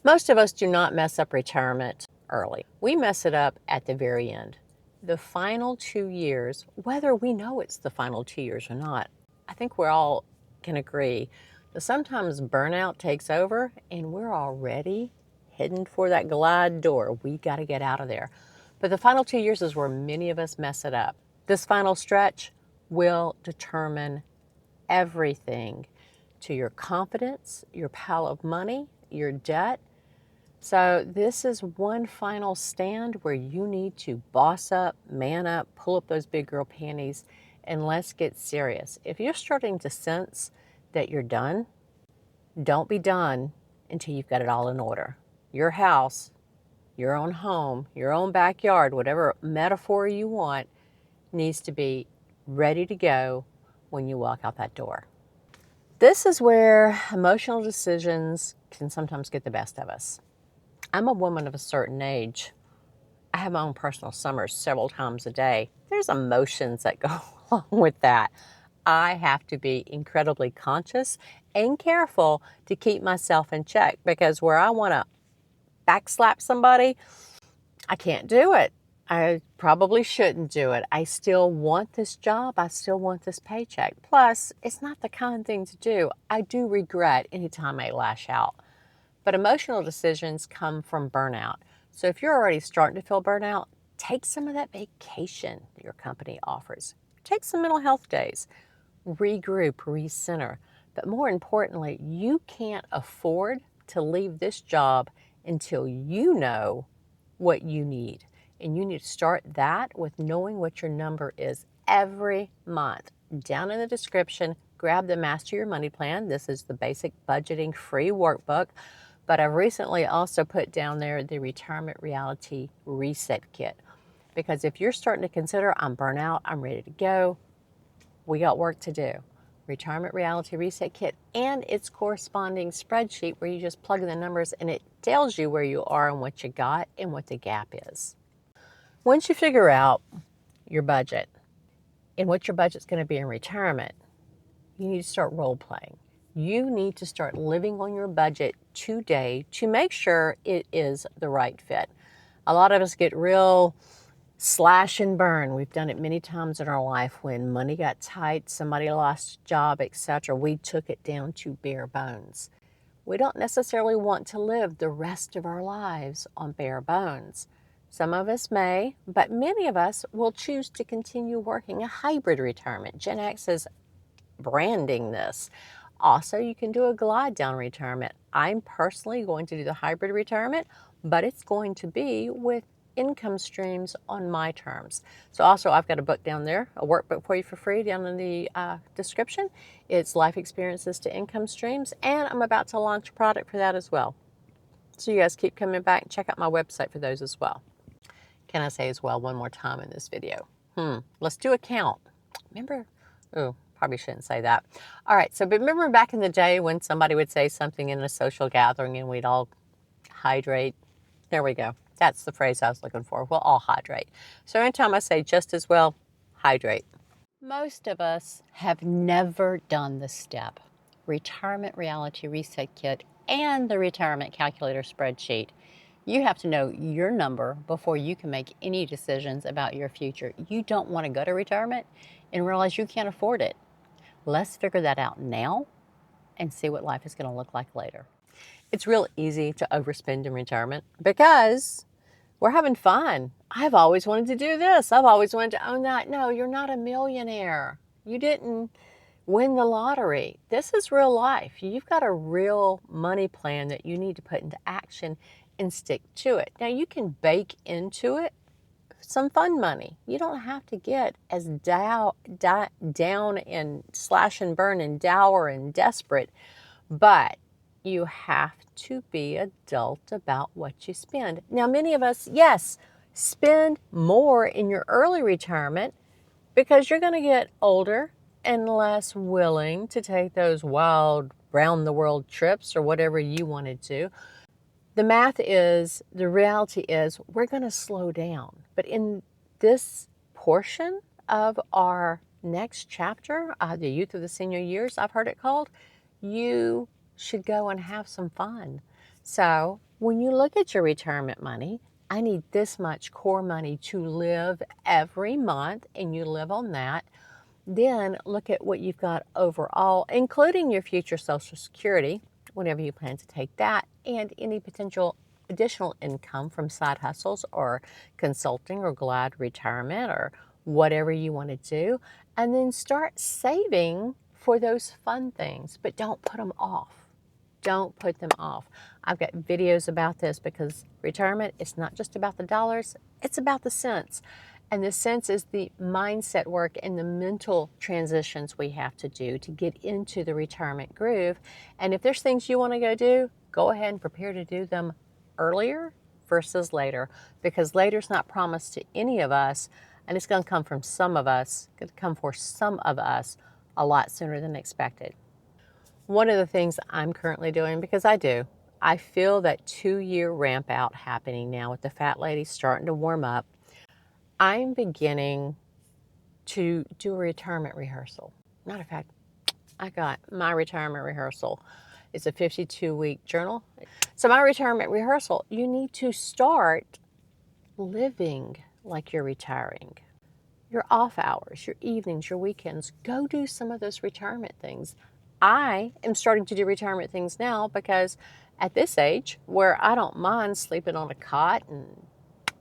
Most of us do not mess up retirement early. We mess it up at the very end. The final 2 years, whether we know it's the final 2 years or not, I think we all can agree that sometimes burnout takes over and we're already heading for that glide door. We got to get out of there. But the final 2 years is where many of us mess it up. This final stretch will determine everything to your confidence, your pile of money, your debt. So this is one final stand where you need to boss up, man up, pull up those big girl panties, and let's get serious. If you're starting to sense that you're done, don't be done until you've got it all in order. Your house, your own home, your own backyard, whatever metaphor you want, needs to be ready to go when you walk out that door. This is where emotional decisions can sometimes get the best of us. I'm a woman of a certain age. I have my own personal summers several times a day. There's emotions that go along with that. I have to be incredibly conscious and careful to keep myself in check, because where I want to backslap somebody, I can't do it. I probably shouldn't do it. I still want this job. I still want this paycheck. Plus, it's not the kind thing to do. I do regret any time I lash out. But emotional decisions come from burnout. So if you're already starting to feel burnout, take some of that vacation that your company offers. Take some mental health days. Regroup, recenter. But more importantly, you can't afford to leave this job until you know what you need. And you need to start that with knowing what your number is every month. Down in the description, grab the Master Your Money Plan. This is the basic budgeting free workbook. But I've recently also put down there the Retirement Reality Reset Kit. Because if you're starting to consider, I'm burnt out, I'm ready to go, we got work to do. Retirement Reality Reset Kit and its corresponding spreadsheet where you just plug in the numbers and it tells you where you are and what you got and what the gap is. Once you figure out your budget and what your budget's going to be in retirement, you need to start role playing. You need to start living on your budget today to make sure it is the right fit. A lot of us get real slash and burn. We've done it many times in our life when money got tight, somebody lost a job, etc. We took it down to bare bones. We don't necessarily want to live the rest of our lives on bare bones. Some of us may, but many of us will choose to continue working a hybrid retirement. Gen X is branding this. Also, you can do a glide down retirement. I'm personally going to do the hybrid retirement, but it's going to be with income streams on my terms. So also, I've got a book down there, a workbook for you for free down in the description. It's Life Experiences to Income Streams, and I'm about to launch a product for that as well. So you guys keep coming back and check out my website for those as well. Can I say as well one more time in this video? Let's do a count. Remember, probably shouldn't say that. All right, so remember back in the day when somebody would say something in a social gathering and we'd all hydrate? There we go. That's the phrase I was looking for. We'll all hydrate. So anytime I say just as well, hydrate. Most of us have never done the step. Retirement Reality Reset Kit and the Retirement Calculator spreadsheet. You have to know your number before you can make any decisions about your future. You don't want to go to retirement and realize you can't afford it. Let's figure that out now and see what life is going to look like later. It's real easy to overspend in retirement because we're having fun. I've always wanted to do this. I've always wanted to own that. No, you're not a millionaire. You didn't win the lottery. This is real life. You've got a real money plan that you need to put into action and stick to it. Now, you can bake into it some fun money. You don't have to get as down and slash and burn and dour and desperate, but you have to be adult about what you spend. Now, many of us, yes, spend more in your early retirement because you're going to get older and less willing to take those wild round the world trips or whatever you wanted to. The math is, the reality is, we're going to slow down. But in this portion of our next chapter, the youth of the senior years, I've heard it called, you should go and have some fun. So when you look at your retirement money, I need this much core money to live every month, and you live on that. Then look at what you've got overall, including your future Social Security, whenever you plan to take that, and any potential additional income from side hustles or consulting or glide retirement or whatever you want to do. And then start saving for those fun things, but don't put them off. Don't put them off. I've got videos about this because retirement is not just about the dollars, it's about the cents. And the sense is the mindset work and the mental transitions we have to do to get into the retirement groove. And if there's things you want to go do, go ahead and prepare to do them earlier versus later, because later's not promised to any of us, and it's going to come from some of us, going to come for some of us a lot sooner than expected. One of the things I'm currently doing, because I feel that 2-year ramp out happening now with the fat lady starting to warm up. I'm beginning to do a retirement rehearsal. Matter of fact, I got my retirement rehearsal. It's a 52-week journal. So my retirement rehearsal, you need to start living like you're retiring. Your off hours, your evenings, your weekends, go do some of those retirement things. I am starting to do retirement things now because at this age where I don't mind sleeping on a cot and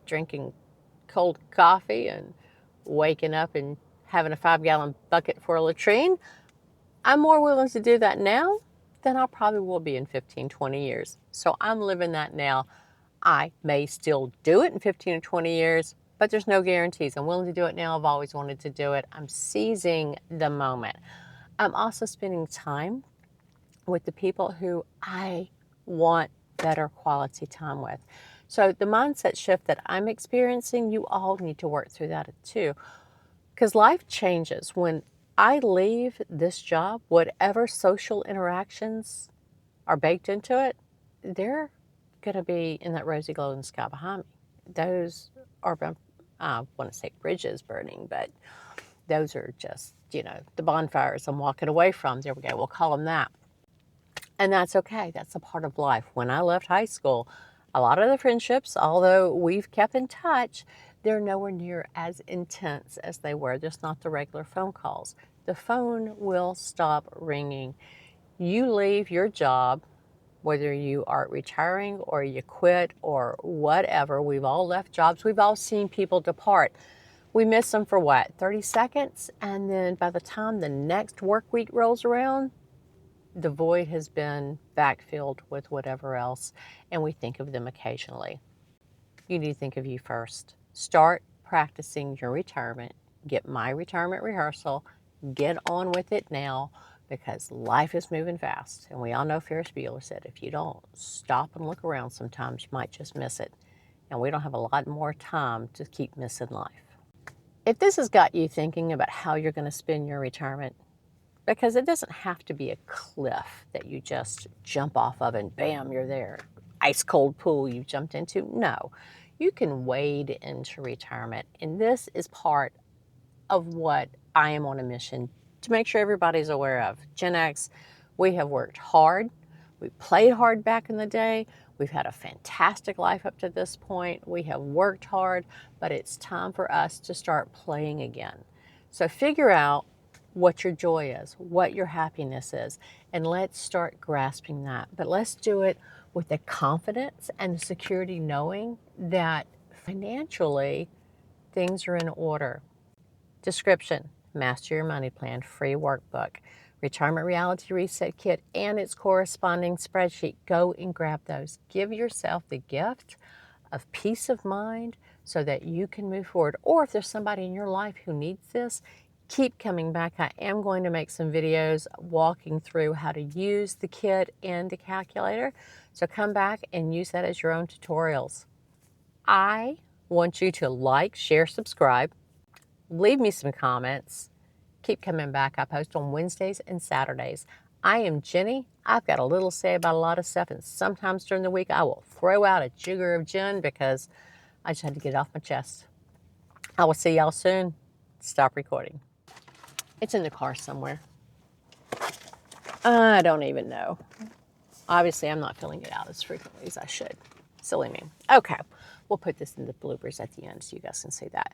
drinking cold coffee and waking up and having a 5-gallon bucket for a latrine, I'm more willing to do that now than I probably will be in 15, 20 years. So I'm living that now. I may still do it in 15 or 20 years, but there's no guarantees. I'm willing to do it now. I've always wanted to do it. I'm seizing the moment. I'm also spending time with the people who I want better quality time with. So the mindset shift that I'm experiencing, you all need to work through that too. Because life changes. When I leave this job, whatever social interactions are baked into it, they're going to be in that rosy golden sky behind me. Those are, I want to say bridges burning, but those are just, the bonfires I'm walking away from. There we go. We'll call them that. And that's okay. That's a part of life. When I left high school, a lot of the friendships, although we've kept in touch, they're nowhere near as intense as they were. Just not the regular phone calls. The phone will stop ringing. You leave your job, whether you are retiring or you quit or whatever. We've all left jobs. We've all seen people depart. We miss them for what, 30 seconds? And then by the time the next work week rolls around, the void has been backfilled with whatever else, and we think of them occasionally. You need to think of you first. Start practicing your retirement. Get my retirement rehearsal. Get on with it now, because life is moving fast. And we all know Ferris Bueller said, if you don't stop and look around sometimes, you might just miss it. And we don't have a lot more time to keep missing life. If this has got you thinking about how you're going to spend your retirement, because it doesn't have to be a cliff that you just jump off of and bam, you're there. Ice cold pool you jumped into. No, you can wade into retirement. And this is part of what I am on a mission to make sure everybody's aware of. Gen X, we have worked hard. We played hard back in the day. We've had a fantastic life up to this point. We have worked hard, but it's time for us to start playing again. So figure out what your joy is, what your happiness is, and let's start grasping that. But let's do it with the confidence and the security knowing that financially things are in order. Description: Master Your Money Plan free workbook, Retirement Reality Reset Kit, and its corresponding spreadsheet. Go and grab those. Give yourself the gift of peace of mind so that you can move forward. Or if there's somebody in your life who needs this, keep coming back. I am going to make some videos walking through how to use the kit and the calculator. So come back and use that as your own tutorials. I want you to like, share, subscribe. Leave me some comments. Keep coming back. I post on Wednesdays and Saturdays. I am Jenny. I've got a little say about a lot of stuff, and sometimes during the week I will throw out a jigger of gin because I just had to get it off my chest. I will see y'all soon. Stop recording. It's in the car somewhere. I don't even know. Obviously, I'm not filling it out as frequently as I should. Silly me. Okay, we'll put this in the bloopers at the end so you guys can see that.